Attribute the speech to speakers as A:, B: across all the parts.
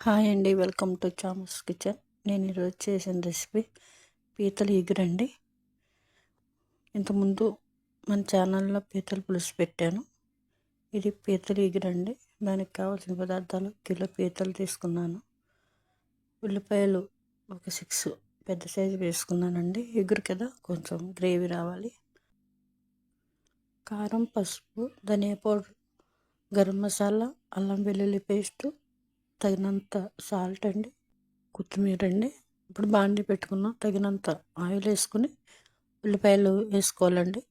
A: Hi అండి, welcome to చామస్ kitchen. నేను ఈరోజు చేసిన రెసిపీ పీతల ఎగురండి. ఇంతకుముందు మన ఛానల్లో పీతల పులుసు పెట్టాను. ఇది పీతల ఎగురండి. దానికి కావాల్సిన పదార్థాలు: కిలో పీతలు తీసుకున్నాను, ఉల్లిపాయలు ఒక 6 పెద్ద సైజు వేసుకున్నానండి. ఎగురు కదా, కొంచెం గ్రేవీ రావాలి. కారం, పసుపు, ధనియా పౌడర్, గరం మసాలా, అల్లం వెల్లుల్లి పేస్టు, తగినంత సాల్ట్ అండి, కొత్తిమీర అండి. ఇప్పుడు బాండి పెట్టుకున్నాం. తగినంత ఆయిల్ వేసుకుని ఉల్లిపాయలు వేసుకోవాలండి.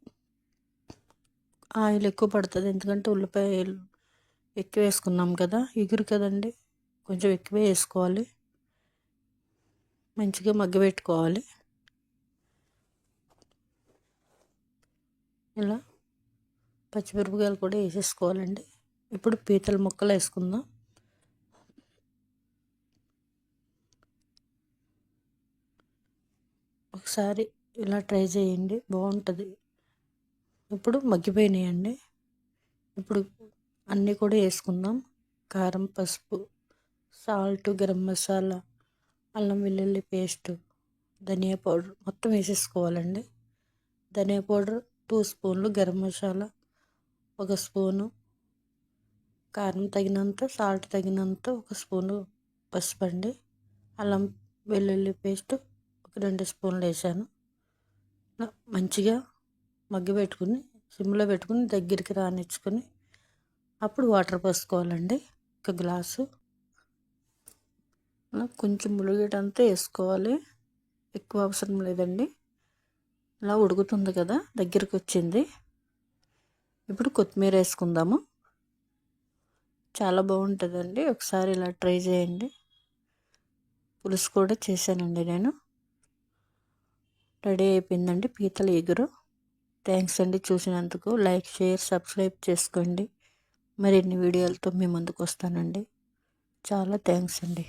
A: ఆయిల్ ఎక్కువ పడుతుంది, ఎందుకంటే ఉల్లిపాయలు ఎక్కువ వేసుకున్నాం కదా, ఎగురు కదండి, కొంచెం ఎక్కువే వేసుకోవాలి. మంచిగా మగ్గబెట్టుకోవాలి. ఇలా పచ్చిమిరపకాయలు కూడా వేసేసుకోవాలండి. ఇప్పుడు పీతల ముక్కలు వేసుకుందాం. ఒకసారి ఇలా ట్రై చేయండి, బాగుంటుంది. ఇప్పుడు మగ్గిపోయినాయండి. ఇప్పుడు అన్నీ కూడా వేసుకుందాం. కారం, పసుపు, సాల్ట్, గరం మసాలా, అల్లం వెల్లుల్లి పేస్టు, ధనియా పౌడర్ మొత్తం వేసేసుకోవాలండి. ధనియా పౌడర్ 2 స్పూన్లు, గరం మసాలా 1 స్పూను, కారం తగినంత, సాల్ట్ తగినంత 1 స్పూను పసుపు అండి. అల్లం వెల్లుల్లి పేస్ట్ 2 స్పూన్లు వేసాను. మంచిగా మగ్గిపెట్టుకుని సిమ్లో పెట్టుకుని దగ్గరికి రానిచ్చుకొని అప్పుడు వాటర్ పోసుకోవాలండి. 1 గ్లాసు. కొంచెం ములిగేటంతా వేసుకోవాలి, ఎక్కువ అవసరం లేదండి. ఇలా ఉడుకుతుంది కదా, దగ్గరికి వచ్చింది. ఇప్పుడు కొత్తిమీర వేసుకుందాము. చాలా బాగుంటుందండి, ఒకసారి ఇలా ట్రై చేయండి. పులుసు కూడా చేశానండి నేను. రెడీ అయిపోయిందండి పీతల ఎగురు. థ్యాంక్స్ అండి చూసినందుకు. లైక్, షేర్, సబ్స్క్రైబ్ చేసుకోండి. మరిన్ని వీడియోలతో మీ ముందుకు వస్తానండి. చాలా థ్యాంక్స్ అండి.